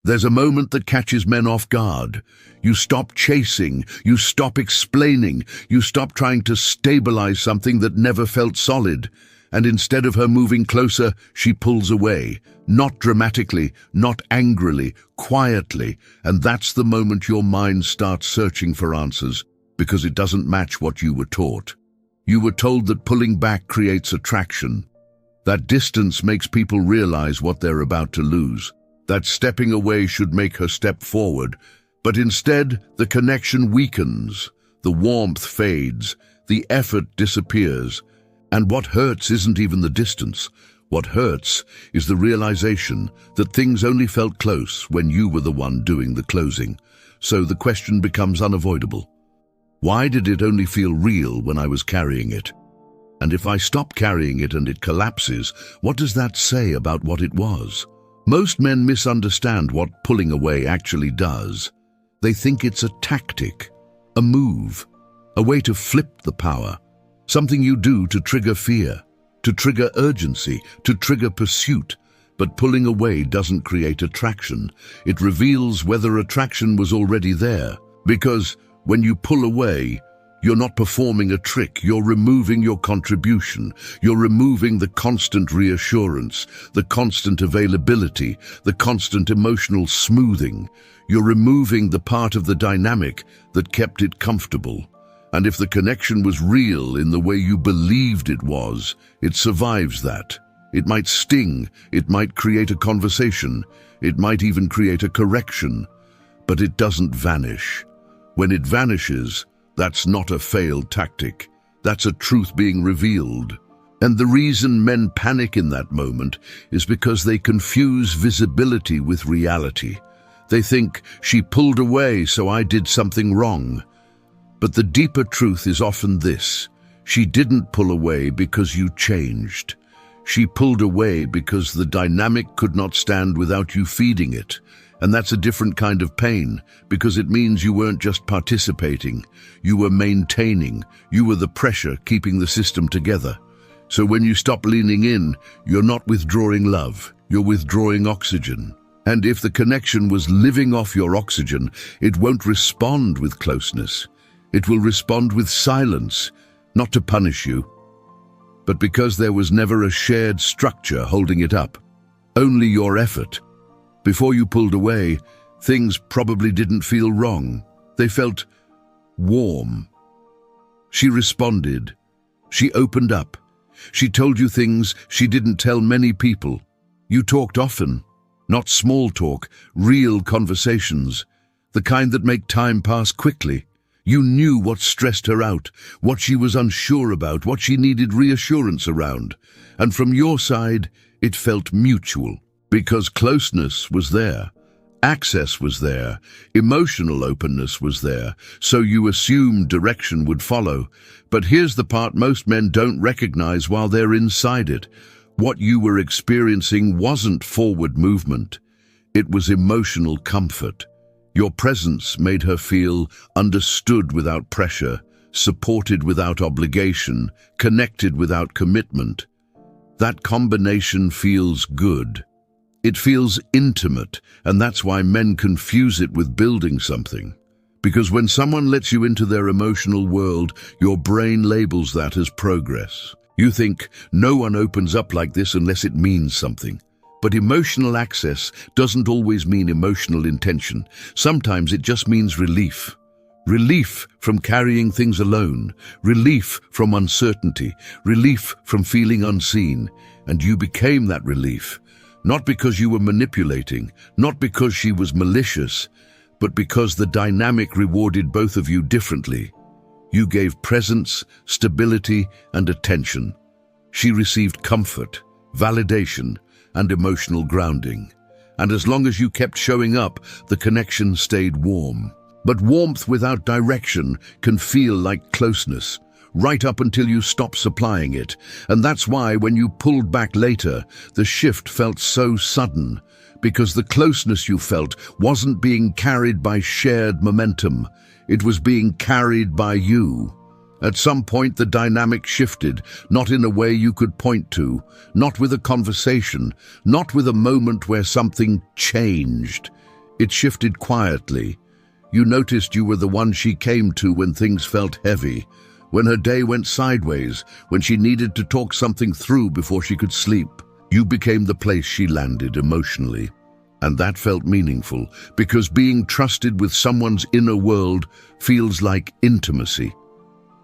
There's a moment that catches men off guard. You stop chasing, you stop explaining, you stop trying to stabilize something that never felt solid. And instead of her moving closer, she pulls away. Not dramatically, not angrily, quietly. And that's the moment your mind starts searching for answers, because it doesn't match what you were taught. You were told that pulling back creates attraction. That distance makes people realize what they're about to lose. That stepping away should make her step forward. But instead, the connection weakens. The warmth fades. The effort disappears. And what hurts isn't even the distance. What hurts is the realization that things only felt close when you were the one doing the closing. So the question becomes unavoidable. Why did it only feel real when I was carrying it? And if I stop carrying it and it collapses, what does that say about what it was? Most men misunderstand what pulling away actually does. They think it's a tactic, a move, a way to flip the power. Something you do to trigger fear, to trigger urgency, to trigger pursuit. But pulling away doesn't create attraction. It reveals whether attraction was already there. Because when you pull away, you're not performing a trick. You're removing your contribution. You're removing the constant reassurance, the constant availability, the constant emotional smoothing. You're removing the part of the dynamic that kept it comfortable. And if the connection was real in the way you believed it was, it survives that. It might sting, it might create a conversation, it might even create a correction, but it doesn't vanish. When it vanishes, that's not a failed tactic. That's a truth being revealed. And the reason men panic in that moment is because they confuse visibility with reality. They think, she pulled away, so I did something wrong. But the deeper truth is often this: she didn't pull away because you changed. She pulled away because the dynamic could not stand without you feeding it. And that's a different kind of pain, because it means you weren't just participating, you were maintaining, you were the pressure keeping the system together. So when you stop leaning in, you're not withdrawing love, you're withdrawing oxygen. And if the connection was living off your oxygen, it won't respond with closeness. It will respond with silence, not to punish you, but because there was never a shared structure holding it up. Only your effort. Before you pulled away, things probably didn't feel wrong. They felt warm. She responded. She opened up. She told you things she didn't tell many people. You talked often. Not small talk, real conversations. The kind that make time pass quickly. You knew what stressed her out, what she was unsure about, what she needed reassurance around. And from your side, it felt mutual. Because closeness was there, access was there, emotional openness was there, so you assumed direction would follow. But here's the part most men don't recognize while they're inside it. What you were experiencing wasn't forward movement. It was emotional comfort. Your presence made her feel understood without pressure, supported without obligation, connected without commitment. That combination feels good. It feels intimate, and that's why men confuse it with building something. Because when someone lets you into their emotional world, your brain labels that as progress. You think, no one opens up like this unless it means something. But emotional access doesn't always mean emotional intention. Sometimes it just means relief. Relief from carrying things alone. Relief from uncertainty. Relief from feeling unseen. And you became that relief. Not because you were manipulating, not because she was malicious, but because the dynamic rewarded both of you differently. You gave presence, stability, and attention. She received comfort, validation, and emotional grounding. And as long as you kept showing up, the connection stayed warm. But warmth without direction can feel like closeness, right up until you stop supplying it. And that's why when you pulled back later, the shift felt so sudden, because the closeness you felt wasn't being carried by shared momentum. It was being carried by you. At some point, the dynamic shifted, not in a way you could point to, not with a conversation, not with a moment where something changed. It shifted quietly. You noticed you were the one she came to when things felt heavy, when her day went sideways, when she needed to talk something through before she could sleep. You became the place she landed emotionally. And that felt meaningful, because being trusted with someone's inner world feels like intimacy.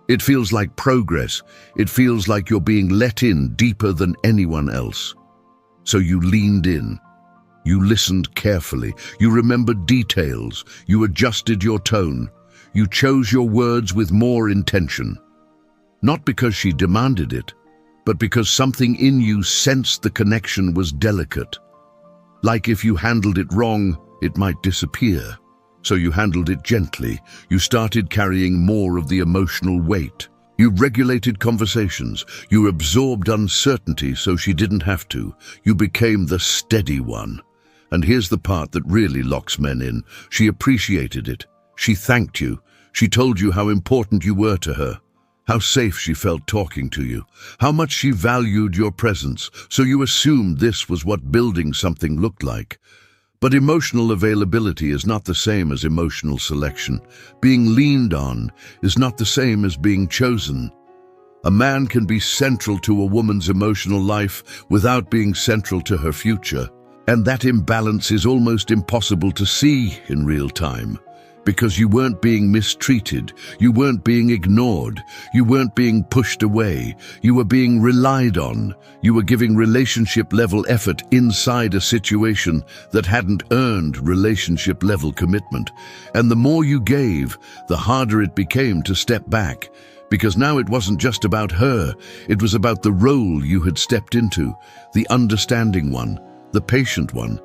It feels like progress. It feels like you're being let in deeper than anyone else. So you leaned in. You listened carefully. You remembered details. You adjusted your tone. You chose your words with more intention. Not because she demanded it, but because something in you sensed the connection was delicate. Like if you handled it wrong, it might disappear. So you handled it gently. You started carrying more of the emotional weight. You regulated conversations. You absorbed uncertainty so she didn't have to. You became the steady one. And here's the part that really locks men in. She appreciated it. She thanked you. She told you how important you were to her, how safe she felt talking to you, how much she valued your presence, so you assumed this was what building something looked like. But emotional availability is not the same as emotional selection. Being leaned on is not the same as being chosen. A man can be central to a woman's emotional life without being central to her future. And that imbalance is almost impossible to see in real time. Because you weren't being mistreated, you weren't being ignored, you weren't being pushed away, you were being relied on, you were giving relationship-level effort inside a situation that hadn't earned relationship-level commitment. And the more you gave, the harder it became to step back. Because now it wasn't just about her, it was about the role you had stepped into, the understanding one, the patient one,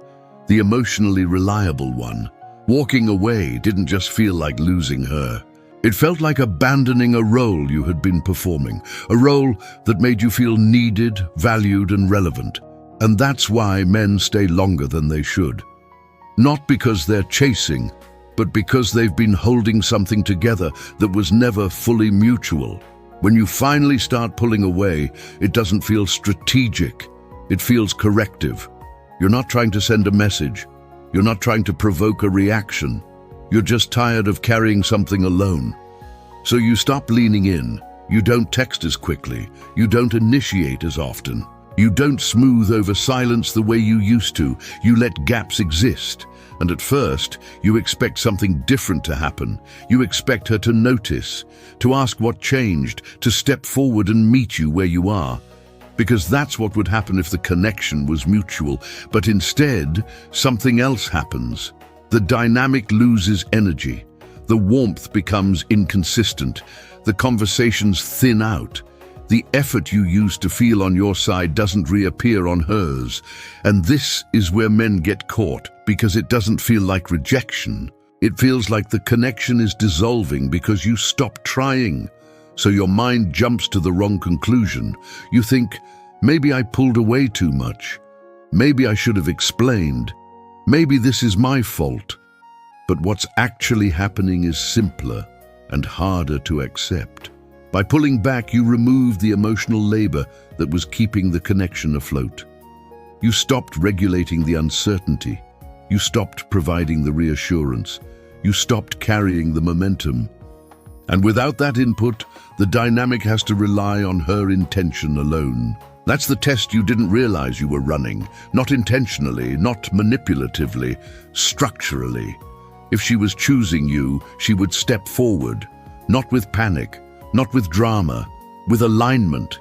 the emotionally reliable one. Walking away didn't just feel like losing her. It felt like abandoning a role you had been performing, a role that made you feel needed, valued, and relevant. And that's why men stay longer than they should. Not because they're chasing, but because they've been holding something together that was never fully mutual. When you finally start pulling away, it doesn't feel strategic. It feels corrective. You're not trying to send a message. You're not trying to provoke a reaction. You're just tired of carrying something alone. So you stop leaning in. You don't text as quickly. You don't initiate as often. You don't smooth over silence the way you used to. You let gaps exist. And at first, you expect something different to happen. You expect her to notice, to ask what changed, to step forward and meet you where you are. Because that's what would happen if the connection was mutual. But instead, something else happens. The dynamic loses energy. The warmth becomes inconsistent. The conversations thin out. The effort you used to feel on your side doesn't reappear on hers. And this is where men get caught, because it doesn't feel like rejection. It feels like the connection is dissolving because you stopped trying. So your mind jumps to the wrong conclusion. You think, maybe I pulled away too much. Maybe I should have explained. Maybe this is my fault. But what's actually happening is simpler and harder to accept. By pulling back, you remove the emotional labor that was keeping the connection afloat. You stopped regulating the uncertainty. You stopped providing the reassurance. You stopped carrying the momentum. And without that input, the dynamic has to rely on her intention alone. That's the test you didn't realize you were running. Not intentionally, not manipulatively, structurally. If she was choosing you, she would step forward. Not with panic, not with drama, with alignment.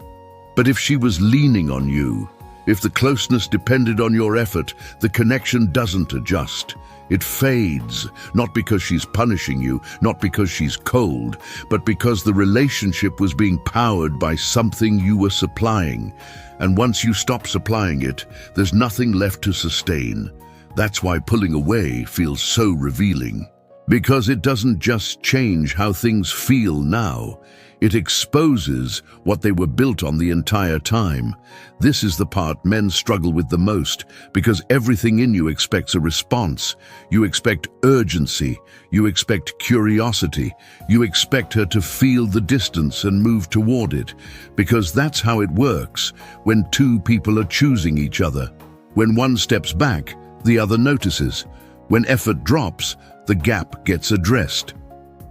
But if she was leaning on you, if the closeness depended on your effort, the connection doesn't adjust. It fades, not because she's punishing you, not because she's cold, but because the relationship was being powered by something you were supplying. And once you stop supplying it, there's nothing left to sustain. That's why pulling away feels so revealing. Because it doesn't just change how things feel now, it exposes what they were built on the entire time. This is the part men struggle with the most, because everything in you expects a response. You expect urgency, you expect curiosity, you expect her to feel the distance and move toward it, because that's how it works when two people are choosing each other. When one steps back, the other notices. When effort drops, the gap gets addressed.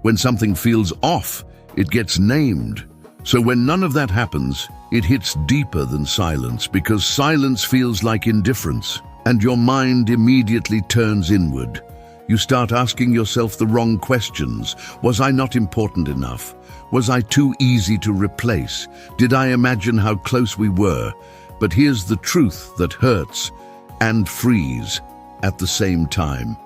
When something feels off, it gets named. So when none of that happens, it hits deeper than silence, because silence feels like indifference, and your mind immediately turns inward. You start asking yourself the wrong questions. Was I not important enough? Was I too easy to replace? Did I imagine how close we were? But here's the truth that hurts and frees at the same time.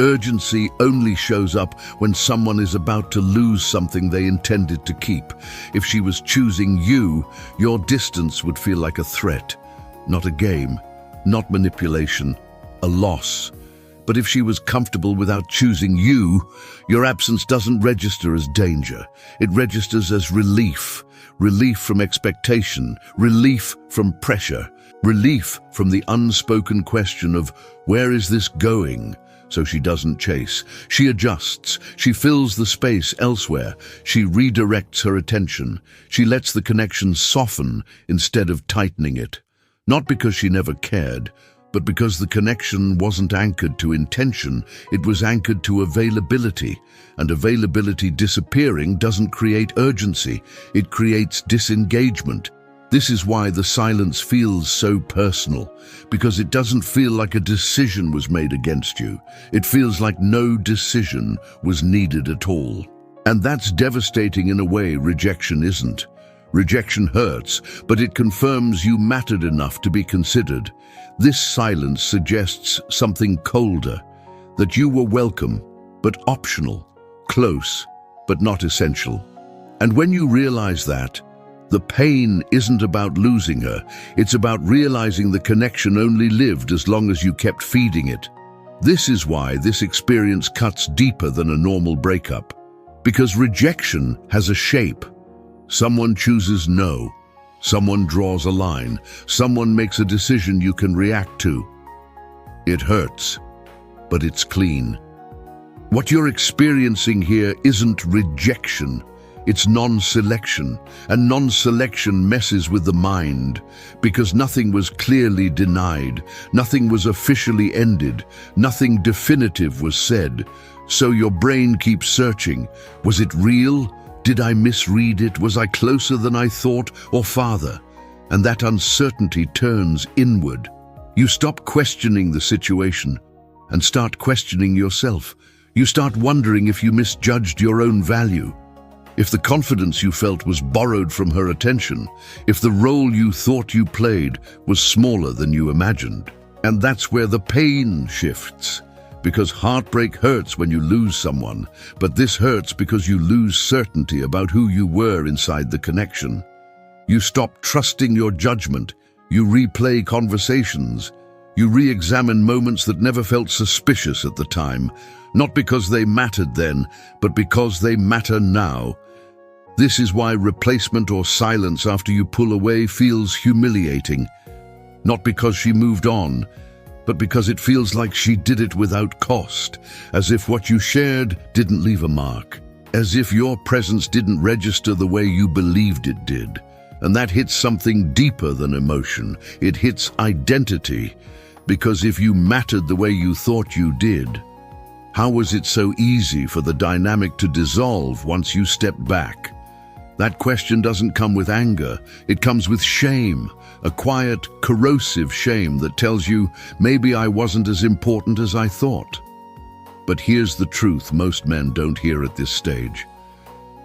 Urgency only shows up when someone is about to lose something they intended to keep. If she was choosing you, your distance would feel like a threat, not a game, not manipulation, a loss. But if she was comfortable without choosing you, your absence doesn't register as danger. It registers as relief. Relief from expectation, relief from pressure, relief from the unspoken question of, where is this going? So she doesn't chase. She adjusts. She fills the space elsewhere. She redirects her attention. She lets the connection soften instead of tightening it. Not because she never cared, but because the connection wasn't anchored to intention, it was anchored to availability. And availability disappearing doesn't create urgency, it creates disengagement. This is why the silence feels so personal, because it doesn't feel like a decision was made against you. It feels like no decision was needed at all. And that's devastating in a way rejection isn't. Rejection hurts, but it confirms you mattered enough to be considered. This silence suggests something colder, that you were welcome, but optional, close, but not essential. And when you realize that, the pain isn't about losing her, it's about realizing the connection only lived as long as you kept feeding it. This is why this experience cuts deeper than a normal breakup. Because rejection has a shape. Someone chooses no. Someone draws a line. Someone makes a decision you can react to. It hurts, but it's clean. What you're experiencing here isn't rejection. It's non-selection, and non-selection messes with the mind, because nothing was clearly denied, nothing was officially ended, nothing definitive was said. So your brain keeps searching. Was it real? Did I misread it? Was I closer than I thought, or farther? And that uncertainty turns inward. You stop questioning the situation and start questioning yourself. You start wondering if you misjudged your own value. If the confidence you felt was borrowed from her attention, if the role you thought you played was smaller than you imagined. And that's where the pain shifts. Because heartbreak hurts when you lose someone, but this hurts because you lose certainty about who you were inside the connection. You stop trusting your judgment, you replay conversations, you re-examine moments that never felt suspicious at the time, not because they mattered then, but because they matter now. This is why replacement or silence after you pull away feels humiliating. Not because she moved on, but because it feels like she did it without cost, as if what you shared didn't leave a mark, as if your presence didn't register the way you believed it did. And that hits something deeper than emotion. It hits identity, because if you mattered the way you thought you did, how was it so easy for the dynamic to dissolve once you stepped back? That question doesn't come with anger, it comes with shame, a quiet, corrosive shame that tells you, maybe I wasn't as important as I thought. But here's the truth most men don't hear at this stage.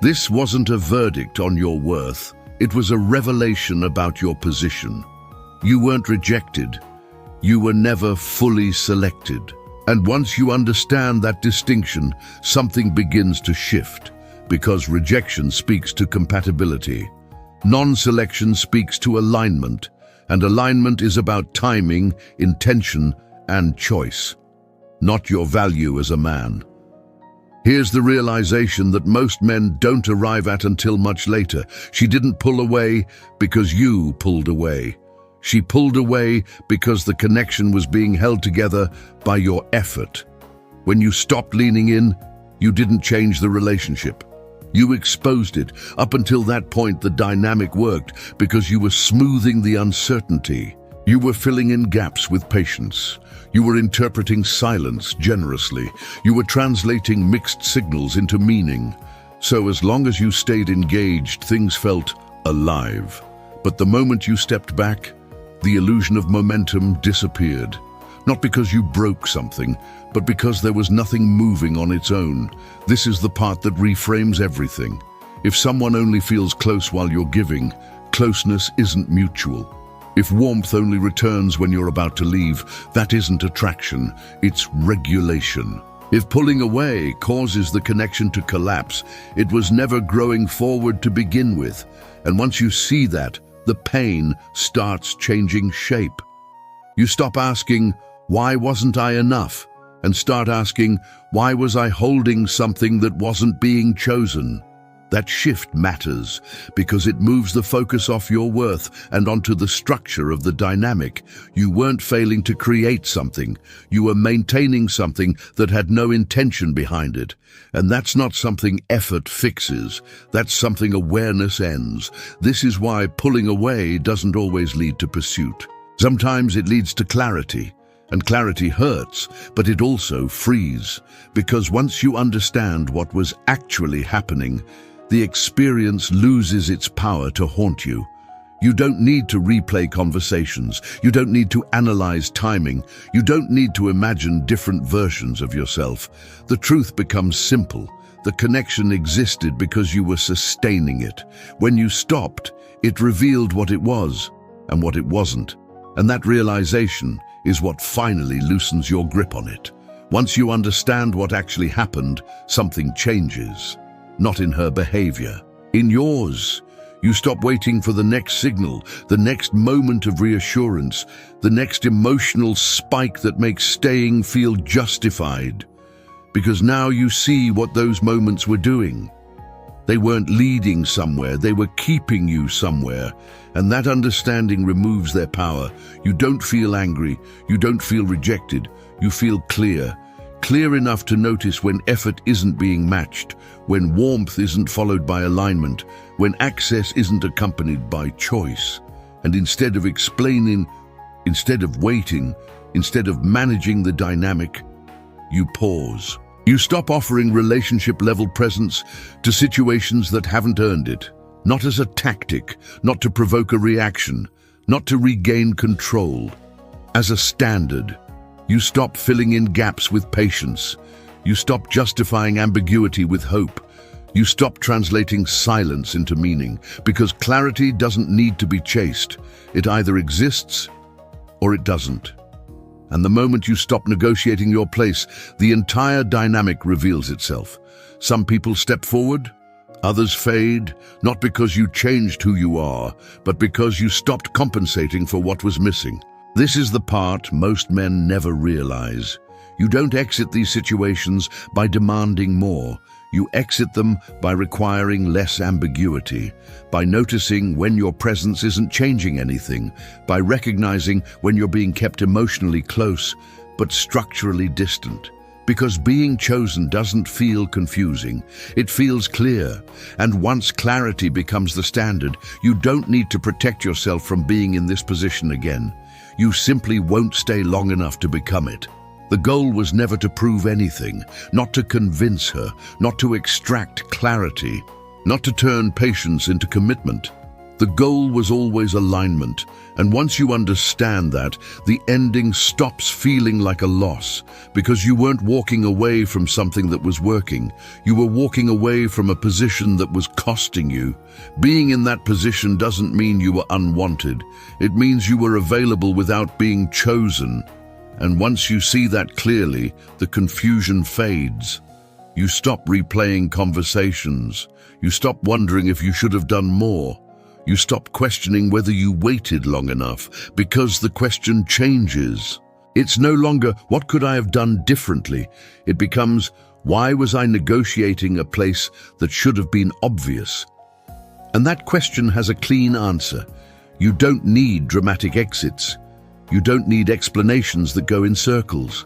This wasn't a verdict on your worth, it was a revelation about your position. You weren't rejected, you were never fully selected. And once you understand that distinction, something begins to shift. Because rejection speaks to compatibility. Non-selection speaks to alignment, and alignment is about timing, intention, and choice, not your value as a man. Here's the realization that most men don't arrive at until much later. She didn't pull away because you pulled away. She pulled away because the connection was being held together by your effort. When you stopped leaning in, you didn't change the relationship. You exposed it. Up until that point, the dynamic worked because you were smoothing the uncertainty. You were filling in gaps with patience. You were interpreting silence generously. You were translating mixed signals into meaning. So as long as you stayed engaged, things felt alive. But the moment you stepped back, the illusion of momentum disappeared. Not because you broke something, but because there was nothing moving on its own. This is the part that reframes everything. If someone only feels close while you're giving, closeness isn't mutual. If warmth only returns when you're about to leave, that isn't attraction, it's regulation. If pulling away causes the connection to collapse, it was never growing forward to begin with. And once you see that, the pain starts changing shape. You stop asking, "Why wasn't I enough?" and start asking, "Why was I holding something that wasn't being chosen?" That shift matters because it moves the focus off your worth and onto the structure of the dynamic. You weren't failing to create something. You were maintaining something that had no intention behind it. And that's not something effort fixes. That's something awareness ends. This is why pulling away doesn't always lead to pursuit. Sometimes it leads to clarity. And clarity hurts, but it also frees. Because once you understand what was actually happening, the experience loses its power to haunt you. You don't need to replay conversations. You don't need to analyze timing. You don't need to imagine different versions of yourself. The truth becomes simple. The connection existed because you were sustaining it. When you stopped, it revealed what it was and what it wasn't. And that realization is what finally loosens your grip on it. Once you understand what actually happened, something changes. Not in her behavior, in yours. You stop waiting for the next signal, the next moment of reassurance, the next emotional spike that makes staying feel justified. Because now you see what those moments were doing. They weren't leading somewhere, they were keeping you somewhere. And that understanding removes their power. You don't feel angry, you don't feel rejected, you feel clear. Clear enough to notice when effort isn't being matched, when warmth isn't followed by alignment, when access isn't accompanied by choice. And instead of explaining, instead of waiting, instead of managing the dynamic, you pause. You stop offering relationship-level presence to situations that haven't earned it. Not as a tactic, not to provoke a reaction, not to regain control. As a standard. You stop filling in gaps with patience. You stop justifying ambiguity with hope. You stop translating silence into meaning, because clarity doesn't need to be chased. It either exists or it doesn't. And the moment you stop negotiating your place, the entire dynamic reveals itself. Some people step forward, others fade, not because you changed who you are, but because you stopped compensating for what was missing. This is the part most men never realize. You don't exit these situations by demanding more. You exit them by requiring less ambiguity, by noticing when your presence isn't changing anything, by recognizing when you're being kept emotionally close, but structurally distant. Because being chosen doesn't feel confusing, it feels clear. And once clarity becomes the standard, you don't need to protect yourself from being in this position again. You simply won't stay long enough to become it. The goal was never to prove anything, not to convince her, not to extract clarity, not to turn patience into commitment. The goal was always alignment, and once you understand that, the ending stops feeling like a loss, because you weren't walking away from something that was working. You were walking away from a position that was costing you. Being in that position doesn't mean you were unwanted. It means you were available without being chosen. And once you see that clearly, the confusion fades. You stop replaying conversations. You stop wondering if you should have done more. You stop questioning whether you waited long enough, because the question changes. It's no longer, what could I have done differently? It becomes, why was I negotiating a place that should have been obvious? And that question has a clean answer. You don't need dramatic exits. You don't need explanations that go in circles.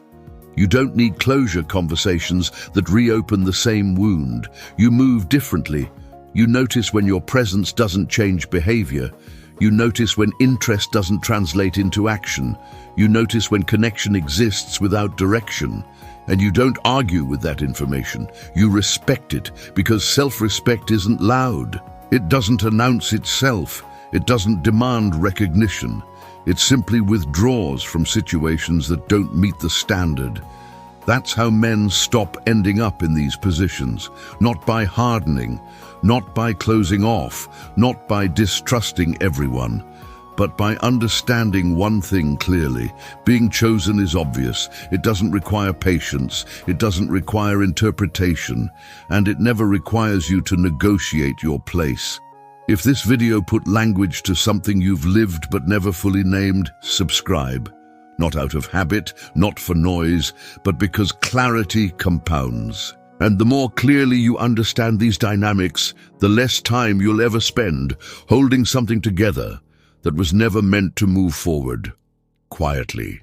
You don't need closure conversations that reopen the same wound. You move differently. You notice when your presence doesn't change behavior. You notice when interest doesn't translate into action. You notice when connection exists without direction. And you don't argue with that information. You respect it, because self-respect isn't loud. It doesn't announce itself. It doesn't demand recognition. It simply withdraws from situations that don't meet the standard. That's how men stop ending up in these positions, not by hardening, not by closing off, not by distrusting everyone, but by understanding one thing clearly. Being chosen is obvious. It doesn't require patience. It doesn't require interpretation. And it never requires you to negotiate your place. If this video put language to something you've lived but never fully named, subscribe. Not out of habit, not for noise, but because clarity compounds. And the more clearly you understand these dynamics, the less time you'll ever spend holding something together that was never meant to move forward quietly.